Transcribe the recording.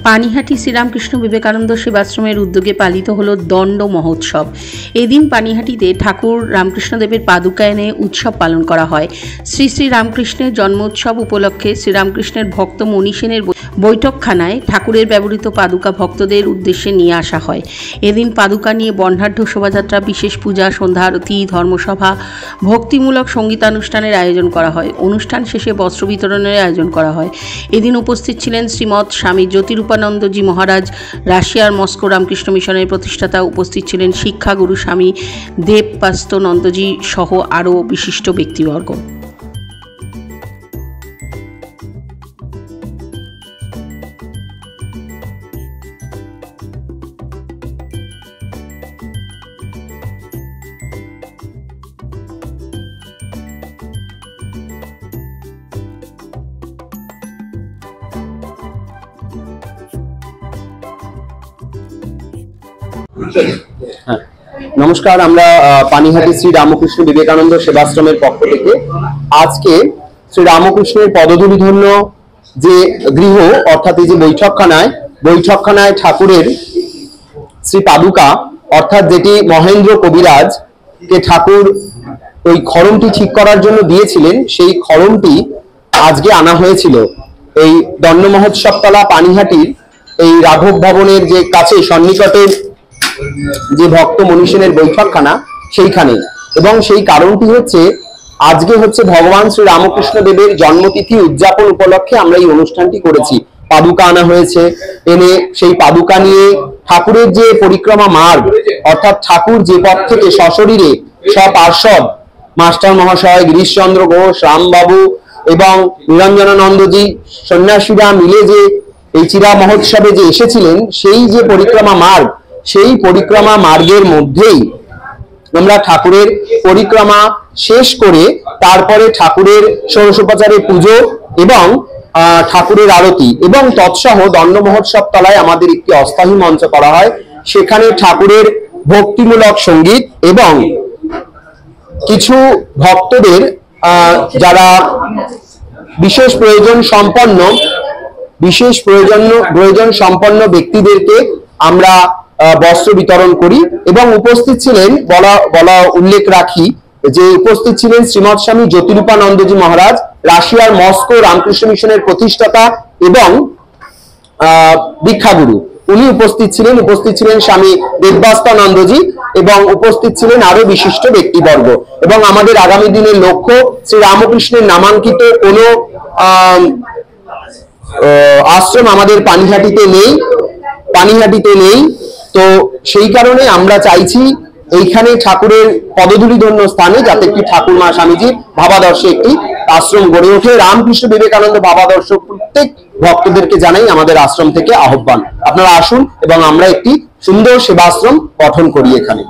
পানিহাটি শ্রীরামকৃষ্ণ বিবেকানন্দ সেবাশ্রমের উদ্যোগে পালিত হলো দণ্ড মহোৎসব। এদিন পানিহাটিতে ঠাকুর রামকৃষ্ণদেবের পাদুকা এনে উৎসব পালন করা হয়। শ্রী শ্রী রামকৃষ্ণের জন্মোৎসব উপলক্ষে শ্রীরামকৃষ্ণের ভক্ত মণি সেনের বৈঠকখানায় ঠাকুরের ব্যবহৃত পাদুকা ভক্তদের উদ্দেশ্যে নিয়ে আসা হয়। এদিন পাদুকা নিয়ে বর্ণাঢ্য শোভাযাত্রা, বিশেষ পূজা, সন্ধ্যা আরতি, ধর্মসভা, ভক্তিমূলক সঙ্গীতানুষ্ঠানের আয়োজন করা হয়। অনুষ্ঠান শেষে বস্ত্র বিতরণের আয়োজন করা হয়। এদিন উপস্থিত ছিলেন শ্রীমৎ স্বামী জ্যোতিরূপানন্দজি মহারাজ, রাশিয়ার মস্কো রামকৃষ্ণ মিশনের প্রতিষ্ঠাতা। উপস্থিত ছিলেন শিক্ষাগুরু স্বামী দেবপাস্ত নন্দজি সহ আরও বিশিষ্ট ব্যক্তিবর্গ। নমস্কার, আমরা পানিহাটি শ্রী রামকৃষ্ণ বিবেকানন্দ সেবাশ্রমের পক্ষ থেকে আজকে শ্রী রামকৃষ্ণের পদধূলি ধন্য যে গৃহ অর্থাৎ এই যে বৈঠকখানায় ঠাকুরের শ্রী পাদুকা অর্থাৎ যেটি মহেন্দ্র কবিরাজ কে ঠাকুর ওই খড়মটি ঠিক করার জন্য দিয়েছিলেন, সেই খড়মটি আজকে আনা হয়েছিল এই দণ্ড মহোৎসব তলা পানিহাটির এই রাঘব ভবনের যে কাছে সন্নিকটের যে ভক্ত মণি সেনের বৈঠকখানা সেইখানে। এবং সেই কারণটি হচ্ছে আজকে হচ্ছে ভগবান শ্রী রামকৃষ্ণ দেবের জন্মতিথি উদযাপন উপলক্ষে আমরা এই অনুষ্ঠানটি করেছি। পাদুকা আনা হয়েছে, এনে সেই পাদুকা নিয়ে ঠাকুরের যে পরিক্রমা মার্গ অর্থাৎ ঠাকুর যে পথ থেকে সশরীরে সপার্শ্বদ মাস্টার মহাশয়, গিরিশচন্দ্র ঘোষ, রামবাবু এবং নিরঞ্জনানন্দজি সন্ন্যাসীরা মিলে যে এই চিরা মহোৎসবে যে এসেছিলেন, সেই যে পরিক্রমা মার্গ, সেই পরিক্রমা মার্গের মধ্যেই আমরা ঠাকুরের পরিক্রমা শেষ করে তারপরে ঠাকুরের ষোড়শোপচারের পুজো এবং ঠাকুরের আরতি এবং তৎসহ দণ্ড মহোৎসব তলায় আমাদের একটি অস্থায়ী মঞ্চ করা হয়। সেখানে ঠাকুরের ভক্তিমূলক সঙ্গীত এবং কিছু ভক্তদের যারা বিশেষ প্রয়োজন সম্পন্ন ব্যক্তিদেরকে আমরা বস্ত্র বিতরণ করি। এবং উপস্থিত ছিলেন উল্লেখ রাখি যে উপস্থিত ছিলেন শ্রীমৎ স্বামী জ্যোতিরূপানন্দজি মহারাজ, রাশিয়ার মস্কো রামকৃষ্ণ মিশনের প্রতিষ্ঠাতা এবং দীক্ষাগুরু, উনি উপস্থিত ছিলেন স্বামী দেবপাস্তানন্দজি এবং উপস্থিত ছিলেন আরো বিশিষ্ট ব্যক্তিবর্গ। এবং আমাদের আগামী দিনের লক্ষ্য শ্রী রামকৃষ্ণের নামাঙ্কিত কোনো আশ্রম আমাদের পানিহাটিতে নেই। তো সেই কারণে আমরা চাইছি এইখানে ঠাকুরের পদধূলি ধন্য স্থানে যাতে একটি ঠাকুরমা স্বামীজির ভাবাদর্শে একটি আশ্রম গড়ে ওঠে। রামকৃষ্ণ বিবেকানন্দ ভাবাদর্শ প্রত্যেক ভক্তদেরকে জানাই আমাদের আশ্রম থেকে আহ্বান, আপনারা আসুন এবং আমরা একটি সুন্দর সেবাশ্রম গঠন করি এখানে।